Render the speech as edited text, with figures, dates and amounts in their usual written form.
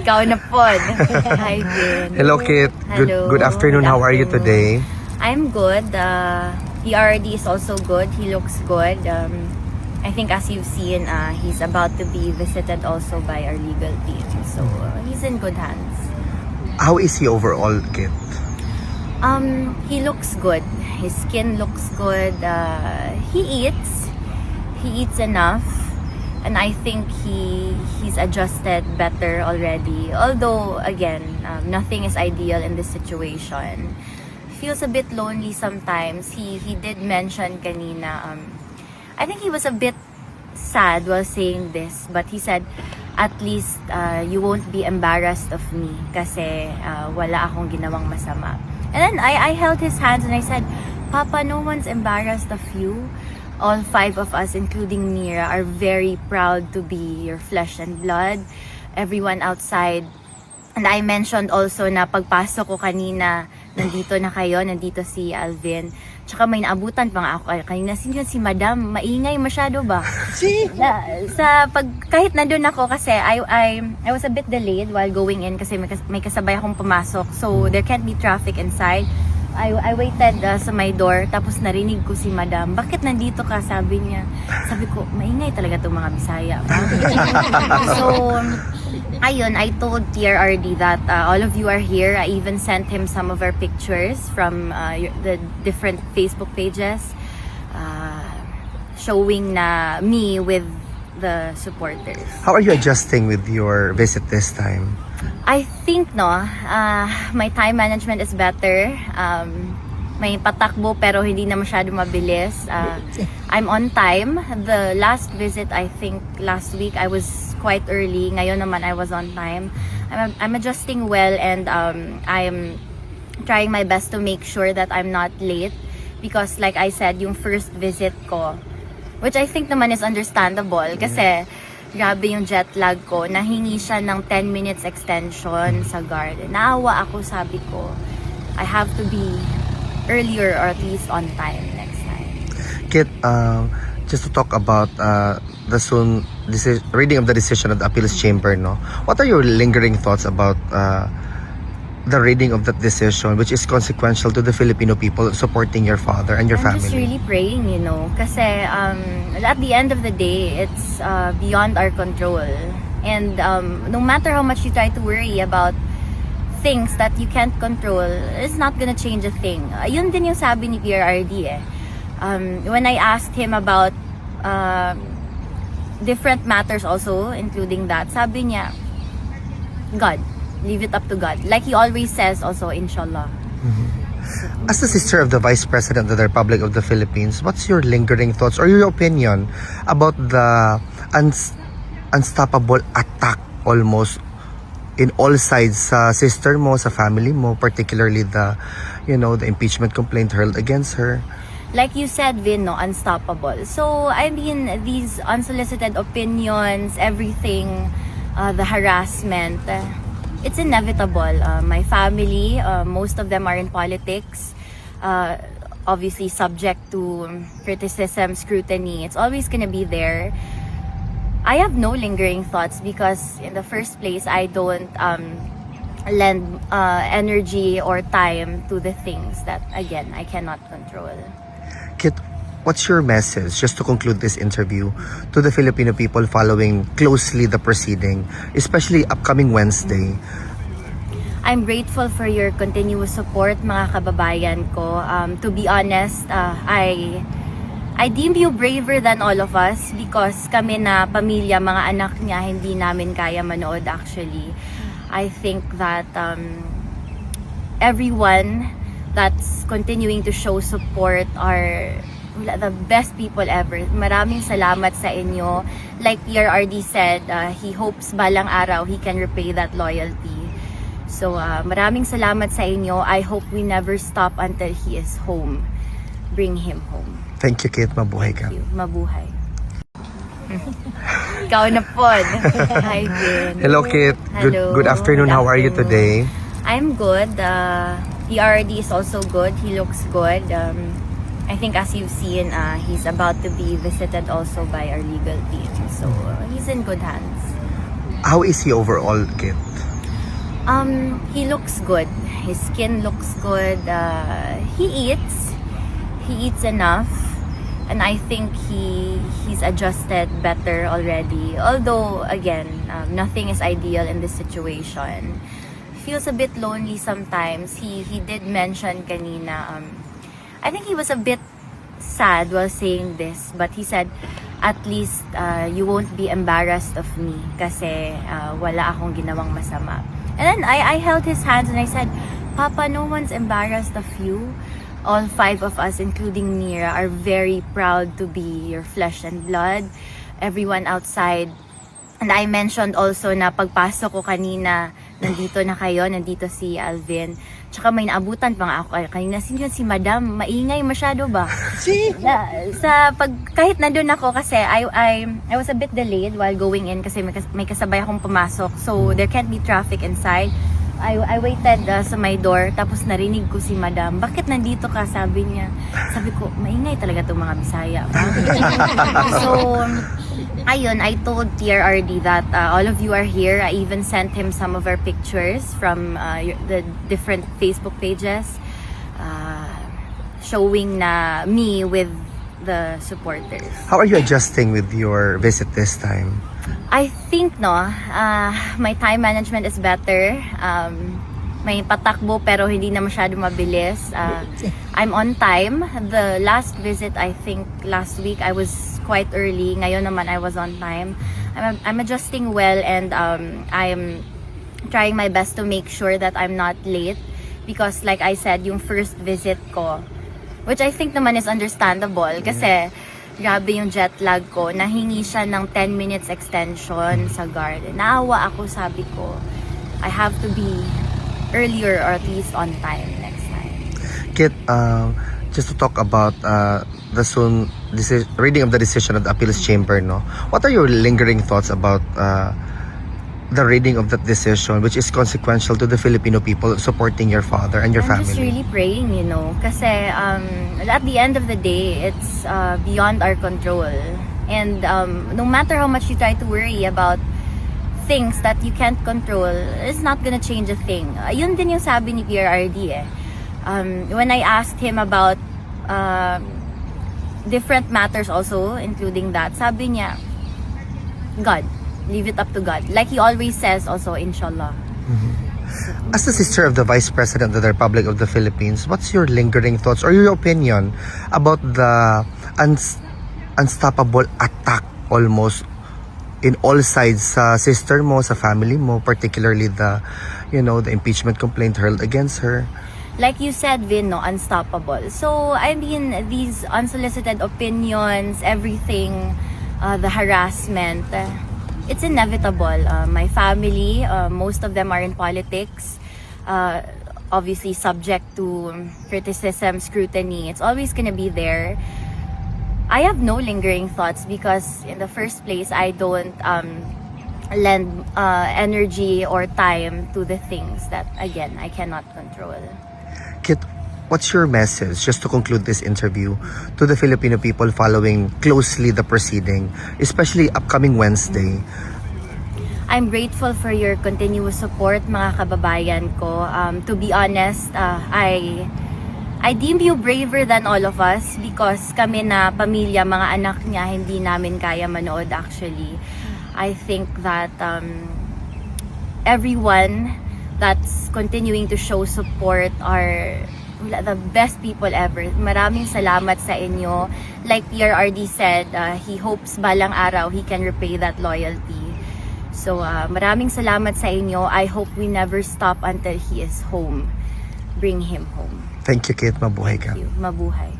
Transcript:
Ikaw na po. Hi, Vin. Hello, Kit. Good afternoon. How are you today? I'm good. PRD is also good. He looks good. I think as you've seen, he's about to be visited also by our legal team. So he's in good hands. How is he overall, Kit? He looks good. His skin looks good. He eats enough. And I think he's adjusted better already. Although, again, nothing is ideal in this situation. Feels a bit lonely sometimes. He did mention kanina, I think he was a bit sad while saying this, but he said, at least you won't be embarrassed of me kasi wala akong ginawang masama. And then I held his hands and I said, Papa, no one's embarrassed of you. All 5 of us, including Mira, are very proud to be your flesh and blood. Everyone outside. And I mentioned also na pagpasok ko kanina, nandito na kayo, nandito si Alvin. Tsaka may naabutan pa nga ako kanina. Sino si Madam? Maingay masyado ba? Kahit nandun ako kasi I was a bit delayed while going in kasi may kasabay akong pumasok. So there can't be traffic inside. I waited sa my door, tapos narinig ko si Madam. Bakit nandito ka? Sabi niya. Sabi ko, maingay talaga itong mga Bisaya. So, ayun, I told TRRD that all of you are here. I even sent him some of our pictures from the different Facebook pages showing na me with the supporters. How are you adjusting with your visit this time? I think my time management is better. May patakbo pero hindi na masyado mabilis. I'm on time. The last visit, I think last week, I was quite early. Ngayon naman I was on time. I'm adjusting well and I'm trying my best to make sure that I'm not late because like I said, yung first visit ko, which I think naman is understandable kasi grabe yung jet lag ko. Nahingi siya ng 10 minutes extension sa guard. Naawa ako, sabi ko, I have to be earlier or at least on time next time. Kit, just to talk about the soon reading of the decision of the appeals chamber, no? What are your lingering thoughts about the reading of that decision, which is consequential to the Filipino people supporting your father and your family? I'm just really praying, kasi at the end of the day, it's beyond our control. And no matter how much you try to worry about things that you can't control, it's not gonna change a thing. Yun din yung sabi ni PRRD when I asked him about different matters also, including that, sabi niya, God. Leave it up to God. Like he always says also, inshallah. As the sister of the Vice President of the Republic of the Philippines, what's your lingering thoughts or your opinion about the unstoppable attack almost in all sides sa sister mo, sa family mo, particularly the impeachment complaint hurled against her? Like you said, Vin, unstoppable. So, I mean, these unsolicited opinions, everything, the harassment, it's inevitable. My family, most of them are in politics, obviously subject to criticism, scrutiny. It's always gonna be there. I have no lingering thoughts because in the first place, I don't lend energy or time to the things that, again, I cannot control. Kit, what's your message, just to conclude this interview, to the Filipino people following closely the proceeding, especially upcoming Wednesday? I'm grateful for your continuous support, mga kababayan ko. To be honest, I deem you braver than all of us because kami na pamilya, mga anak niya, hindi namin kaya manood actually. I think that everyone that's continuing to show support are the best people ever. Maraming salamat sa inyo. Like PRRD said, he hopes balang araw he can repay that loyalty. So maraming salamat sa inyo. I hope we never stop until he is home. Bring him home. Thank you, Kit. Mabuhay ka. Thank you. Mabuhay. Ikaw na po. Hi, Vin. Hello, Kit. Hello. Good afternoon. How are you today? I'm good. PRD is also good. He looks good. I think as you've seen, he's about to be visited also by our legal team. So he's in good hands. How is he overall, Kit? He looks good. His skin looks good. He eats enough, and I think he's adjusted better already. Although again, nothing is ideal in this situation. Feels a bit lonely sometimes. He did mention kanina. I think he was a bit sad while saying this, but he said, at least you won't be embarrassed of me kasi wala akong ginawang masama. And then I held his hands and I said, Papa, no one's embarrassed of you. All 5 of us, including Mira, are very proud to be your flesh and blood. Everyone outside. And I mentioned also na pagpasok ko kanina, nandito na kayo, nandito si Alvin. Tsaka may naabutan pa nga ako kanina. Sino yun? Si Madam? Maingay masyado ba? Kahit nandun ako kasi I was a bit delayed while going in kasi may kasabay akong pumasok. So there can't be traffic inside. I waited sa my door tapos narinig ko si Madam. Bakit nandito ka? Sabi niya. Sabi ko, maingay talaga itong mga Bisaya. So, ayun, I told TRRD that all of you are here. I even sent him some of our pictures from the different Facebook pages showing na me with the supporters. How are you adjusting with your visit this time? I think my time management is better. May patakbo pero hindi na masyado mabilis. I'm on time. The last visit, I think last week, I was quite early. Ngayon naman I was on time. I'm adjusting well and I'm trying my best to make sure that I'm not late because like I said, yung first visit ko, which I think naman is understandable kasi grabe yung jet lag ko. Nahingi siya ng 10 minutes extension sa guard. Naawa ako, sabi ko, I have to be earlier or at least on time next time. Kit, just to talk about the soon reading of the decision of the appeals chamber, no? What are your lingering thoughts about the reading of that decision, which is consequential to the Filipino people supporting your father and your I'm family? just really praying, kasi at the end of the day, it's beyond our control. And no matter how much you try to worry about things that you can't control, it's not gonna change a thing. Yun din yung sabi ni PRRD when I asked him about different matters also, including that, sabi niya, God. Leave it up to God. Like he always says also, inshallah. As the sister of the Vice President of the Republic of the Philippines, what's your lingering thoughts or your opinion about the unstoppable attack almost in all sides sa sister mo, sa family mo, particularly the impeachment complaint hurled against her? Like you said, Vin, unstoppable. So, I mean, these unsolicited opinions, everything, the harassment, it's inevitable. My family, most of them are in politics, obviously subject to criticism, scrutiny. It's always gonna be there. I have no lingering thoughts because in the first place, I don't lend energy or time to the things that, again, I cannot control. Kit, what's your message, just to conclude this interview, to the Filipino people following closely the proceeding, especially upcoming Wednesday? I'm grateful for your continuous support, mga kababayan ko. To be honest, I deem you braver than all of us because kami na pamilya, mga anak niya, hindi namin kaya manood actually. I think that everyone that's continuing to show support are the best people ever. Maraming salamat sa inyo. Like PRRD said, he hopes balang araw he can repay that loyalty. So maraming salamat sa inyo. I hope we never stop until he is home. Bring him home. Thank you, Kit. Mabuhay ka. Thank you. Mabuhay.